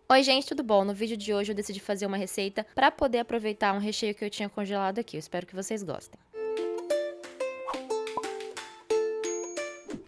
Oi gente, tudo bom? No vídeo de hoje eu decidi fazer uma receita para poder aproveitar um recheio que eu tinha congelado aqui. Eu espero que vocês gostem.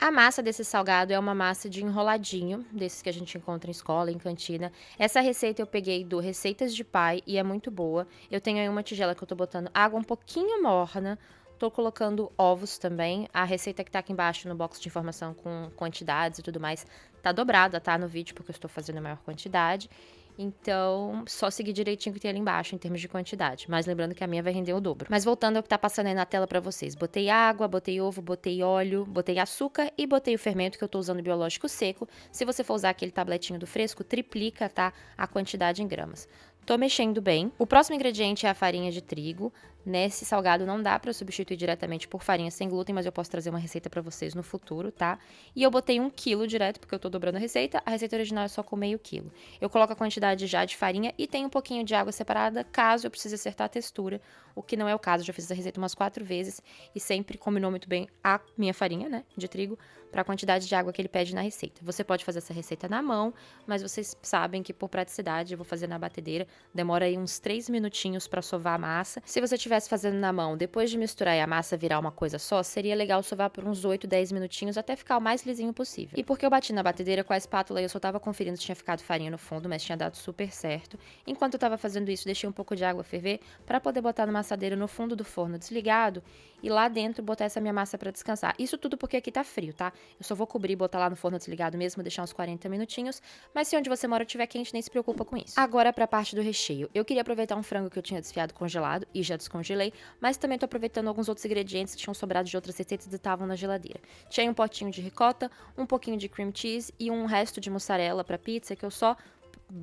A massa desse salgado é uma massa de enroladinho, desses que a gente encontra em escola, em cantina. Essa receita eu peguei do Receitas de Pai e é muito boa. Eu tenho aí uma tigela que eu tô botando água um pouquinho morna. Tô colocando ovos também. A receita que tá aqui embaixo no box de informação com quantidades e tudo mais tá dobrada, tá? No vídeo, porque eu estou fazendo a maior quantidade. Então, só seguir direitinho o que tem ali embaixo em termos de quantidade. Mas lembrando que a minha vai render o dobro. Mas voltando ao que tá passando aí na tela pra vocês. Botei água, botei ovo, botei óleo, botei açúcar e botei o fermento que eu tô usando biológico seco. Se você for usar aquele tabletinho do fresco, triplica, tá? A quantidade em gramas. Tô mexendo bem. O próximo ingrediente é a farinha de trigo. Nesse salgado não dá pra substituir diretamente por farinha sem glúten, mas eu posso trazer uma receita pra vocês no futuro, tá? E eu botei 1 quilo direto, porque eu tô dobrando a receita. A receita original é só com meio quilo. Eu coloco a quantidade já de farinha e tem um pouquinho de água separada, caso eu precise acertar a textura, o que não é o caso. Já fiz essa receita umas 4 vezes e sempre combinou muito bem a minha farinha, né, de trigo, para a quantidade de água que ele pede na receita. Você pode fazer essa receita na mão, mas vocês sabem que por praticidade eu vou fazer na batedeira. Demora aí uns 3 minutinhos para sovar a massa. Se você estivesse fazendo na mão, depois de misturar e a massa virar uma coisa só, seria legal sovar por uns 8, 10 minutinhos até ficar o mais lisinho possível. E porque eu bati na batedeira com a espátula e eu só tava conferindo se tinha ficado farinha no fundo, mas tinha dado super certo. Enquanto eu tava fazendo isso, deixei um pouco de água ferver para poder botar numa assadeira no fundo do forno desligado e lá dentro botar essa minha massa para descansar. Isso tudo porque aqui tá frio, tá? Eu só vou cobrir e botar lá no forno desligado mesmo, deixar uns 40 minutinhos, mas se onde você mora tiver quente, nem se preocupa com isso. Agora pra parte do recheio. Eu queria aproveitar um frango que eu tinha desfiado congelado e já descongelei, mas também tô aproveitando alguns outros ingredientes que tinham sobrado de outras receitas e estavam na geladeira. Tinha um potinho de ricota, um pouquinho de cream cheese e um resto de mussarela para pizza que eu só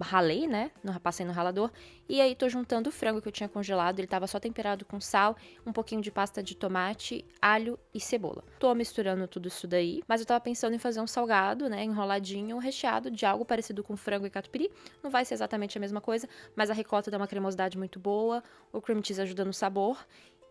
ralei, né? Passei no ralador. E aí tô juntando o frango que eu tinha congelado. Ele tava só temperado com sal, um pouquinho de pasta de tomate, alho e cebola. Tô misturando tudo isso daí. Mas eu tava pensando em fazer um salgado, né? Enroladinho, recheado de algo parecido com frango e catupiry. Não vai ser exatamente a mesma coisa, mas a ricota dá uma cremosidade muito boa. O cream cheese ajuda no sabor.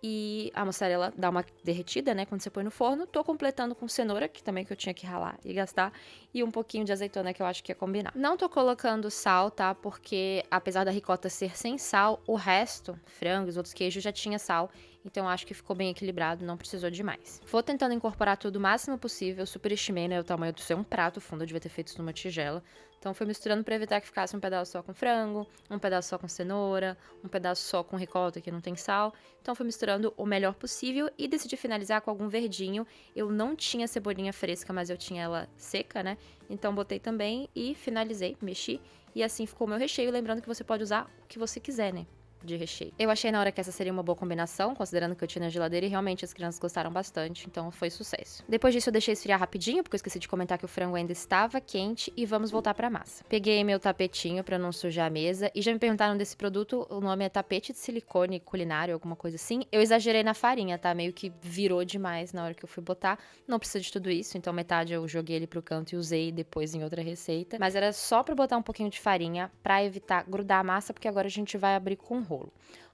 E a mussarela dá uma derretida, né, quando você põe no forno. Tô completando com cenoura, que também que eu tinha que ralar e gastar, e um pouquinho de azeitona que eu acho que ia combinar. Não tô colocando sal, tá? Porque apesar da ricota ser sem sal, o resto, frango, os outros queijos já tinha sal. Então acho que ficou bem equilibrado, não precisou de mais. Vou tentando incorporar tudo o máximo possível. Superestimei, né, o tamanho do seu prato fundo, eu devia ter feito isso numa tigela. Então fui misturando para evitar que ficasse um pedaço só com frango, um pedaço só com cenoura, um pedaço só com ricota que não tem sal. Então fui misturando o melhor possível e decidi finalizar com algum verdinho. Eu não tinha cebolinha fresca, mas eu tinha ela seca, né? Então botei também e finalizei, mexi. E assim ficou o meu recheio, lembrando que você pode usar o que você quiser, né, de recheio. Eu achei na hora que essa seria uma boa combinação, considerando que eu tinha na geladeira, e realmente as crianças gostaram bastante, então foi sucesso. Depois disso eu deixei esfriar rapidinho, porque eu esqueci de comentar que o frango ainda estava quente, e vamos voltar pra massa. Peguei meu tapetinho pra não sujar a mesa, e já me perguntaram desse produto, o nome é tapete de silicone culinário, alguma coisa assim. Eu exagerei na farinha, tá? Meio que virou demais na hora que eu fui botar. Não precisa de tudo isso, então metade eu joguei ele pro canto e usei depois em outra receita. Mas era só pra botar um pouquinho de farinha, pra evitar grudar a massa, porque agora a gente vai abrir com rolo.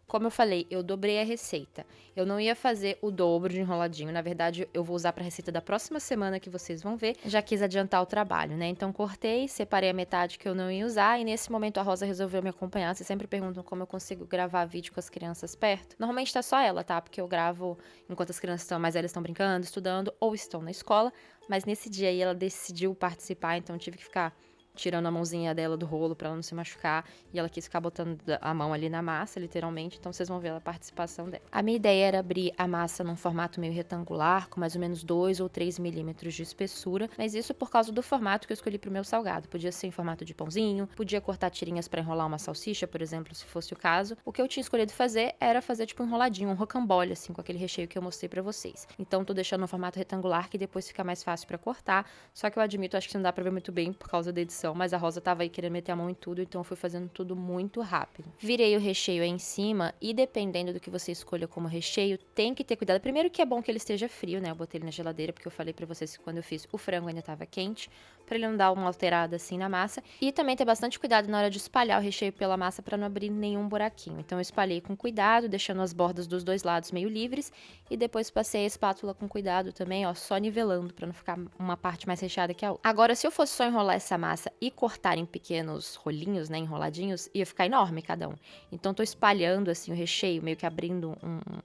Como eu falei, eu dobrei a receita. Eu não ia fazer o dobro de enroladinho. Na verdade, eu vou usar para a receita da próxima semana que vocês vão ver. Já quis adiantar o trabalho, né? Então cortei, separei a metade que eu não ia usar e nesse momento a Rosa resolveu me acompanhar. Vocês sempre perguntam como eu consigo gravar vídeo com as crianças perto. Normalmente tá só ela, tá? Porque eu gravo enquanto as crianças estão mais velhas, estão brincando, estudando ou estão na escola. Mas nesse dia aí ela decidiu participar, então eu tive que ficar tirando a mãozinha dela do rolo pra ela não se machucar, e ela quis ficar botando a mão ali na massa, literalmente, então vocês vão ver a participação dela. A minha ideia era abrir a massa num formato meio retangular, com mais ou menos 2 ou 3 milímetros de espessura, mas isso por causa do formato que eu escolhi pro meu salgado. Podia ser em formato de pãozinho, podia cortar tirinhas pra enrolar uma salsicha, por exemplo, se fosse o caso. O que eu tinha escolhido fazer era fazer tipo um enroladinho, um rocambole, assim, com aquele recheio que eu mostrei pra vocês. Então tô deixando no formato retangular, que depois fica mais fácil pra cortar, só que eu admito, acho que não dá pra ver muito bem por causa da edição, mas a Rosa tava aí querendo meter a mão em tudo, então eu fui fazendo tudo muito rápido. Virei o recheio aí em cima e dependendo do que você escolha como recheio, tem que ter cuidado. Primeiro que é bom que ele esteja frio, né? Eu botei ele na geladeira porque eu falei pra vocês que quando eu fiz o frango ainda tava quente, pra ele não dar uma alterada assim na massa. E também ter bastante cuidado na hora de espalhar o recheio pela massa pra não abrir nenhum buraquinho. Então eu espalhei com cuidado, deixando as bordas dos dois lados meio livres e depois passei a espátula com cuidado também, ó, só nivelando pra não ficar uma parte mais recheada que a outra. Agora, se eu fosse só enrolar essa massa e cortar em pequenos rolinhos, né, enroladinhos, ia ficar enorme cada um. Então tô espalhando assim o recheio, meio que abrindo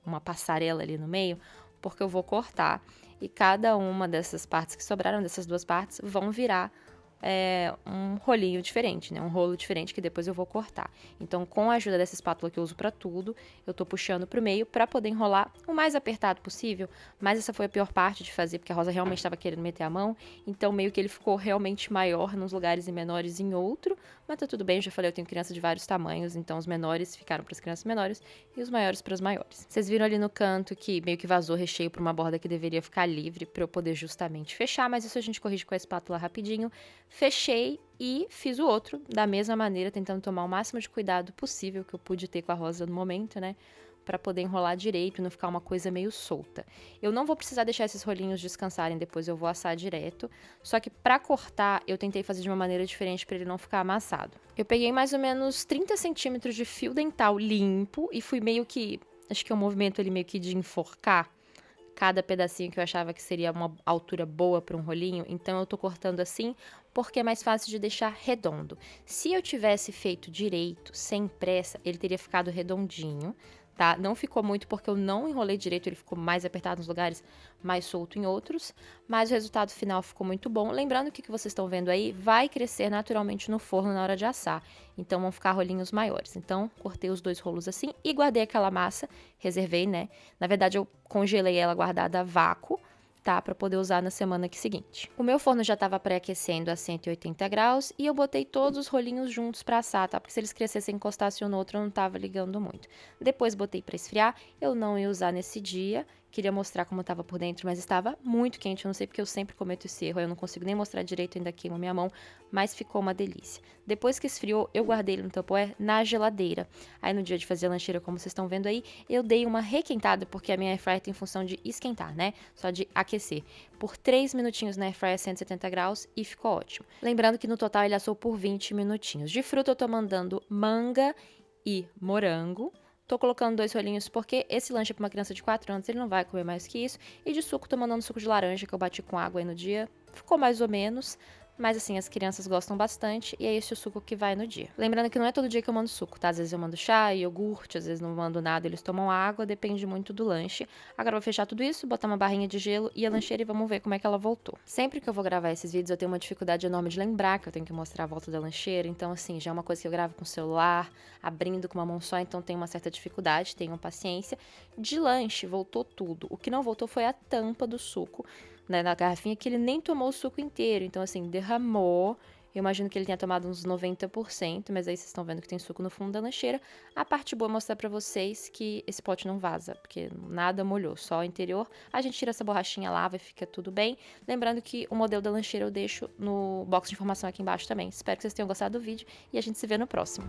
uma passarela ali no meio, porque eu vou cortar e cada uma dessas partes que sobraram, dessas duas partes, vão virar um rolinho diferente, né? Um rolo diferente que depois eu vou cortar. Então, com a ajuda dessa espátula que eu uso pra tudo, eu tô puxando pro meio pra poder enrolar o mais apertado possível. Mas essa foi a pior parte de fazer, porque a Rosa realmente estava querendo meter a mão. Então, meio que ele ficou realmente maior nos lugares e menores em outro. Mas tá tudo bem, eu já falei, eu tenho criança de vários tamanhos, então os menores ficaram pras crianças menores e os maiores pras maiores. Vocês viram ali no canto que meio que vazou recheio pra uma borda que deveria ficar livre pra eu poder justamente fechar, mas isso a gente corrige com a espátula rapidinho. Fechei e fiz o outro da mesma maneira, tentando tomar o máximo de cuidado possível que eu pude ter com a Rosa no momento, né? Pra poder enrolar direito e não ficar uma coisa meio solta. Eu não vou precisar deixar esses rolinhos descansarem, depois eu vou assar direto. Só que pra cortar, eu tentei fazer de uma maneira diferente pra ele não ficar amassado. Eu peguei mais ou menos 30 centímetros de fio dental limpo e fui meio que, acho que é um movimento ali meio que de enforcar cada pedacinho que eu achava que seria uma altura boa para um rolinho, então eu tô cortando assim porque é mais fácil de deixar redondo. Se eu tivesse feito direito, sem pressa, ele teria ficado redondinho, tá? Não ficou muito porque eu não enrolei direito, ele ficou mais apertado nos lugares, mais solto em outros, mas o resultado final ficou muito bom. Lembrando que o que vocês estão vendo aí vai crescer naturalmente no forno na hora de assar, então vão ficar rolinhos maiores. Então, cortei os dois rolos assim e guardei aquela massa, reservei, né? Na verdade, eu congelei ela guardada a vácuo, tá? Pra poder usar na semana seguinte. O meu forno já estava pré-aquecendo a 180 graus e eu botei todos os rolinhos juntos pra assar, tá? Porque se eles crescessem e encostassem um no outro, eu não tava ligando muito. Depois botei pra esfriar, eu não ia usar nesse dia, queria mostrar como estava por dentro, mas estava muito quente, eu não sei porque eu sempre cometo esse erro, eu não consigo nem mostrar direito, ainda queimo minha mão, mas ficou uma delícia. Depois que esfriou, eu guardei ele no Tupperware na geladeira. Aí no dia de fazer a lancheira, como vocês estão vendo aí, eu dei uma requentada, porque a minha airfryer tem função de esquentar, né? Só de aquecer. Por 3 minutinhos na airfryer a 170 graus e ficou ótimo. Lembrando que no total ele assou por 20 minutinhos. De fruta eu tô mandando manga e morango. Tô colocando 2 rolinhos porque esse lanche é pra uma criança de 4 anos, ele não vai comer mais que isso. E de suco, tô mandando suco de laranja que eu bati com água aí no dia. Ficou mais ou menos, mas assim, as crianças gostam bastante e é esse o suco que vai no dia. Lembrando que não é todo dia que eu mando suco, tá? Às vezes eu mando chá, iogurte, às vezes não mando nada, eles tomam água, depende muito do lanche. Agora eu vou fechar tudo isso, botar uma barrinha de gelo e a lancheira e vamos ver como é que ela voltou. Sempre que eu vou gravar esses vídeos eu tenho uma dificuldade enorme de lembrar que eu tenho que mostrar a volta da lancheira, então assim, já é uma coisa que eu gravo com o celular, abrindo com uma mão só, então tem uma certa dificuldade, tenham paciência. De lanche, voltou tudo. O que não voltou foi a tampa do suco, né, na garrafinha, que ele nem tomou o suco inteiro. Então, assim, derramou. Eu imagino que ele tenha tomado uns 90%, mas aí vocês estão vendo que tem suco no fundo da lancheira. A parte boa é mostrar pra vocês que esse pote não vaza, porque nada molhou, só o interior. A gente tira essa borrachinha, lava e fica tudo bem. Lembrando que o modelo da lancheira eu deixo no box de informação aqui embaixo também. Espero que vocês tenham gostado do vídeo e a gente se vê no próximo.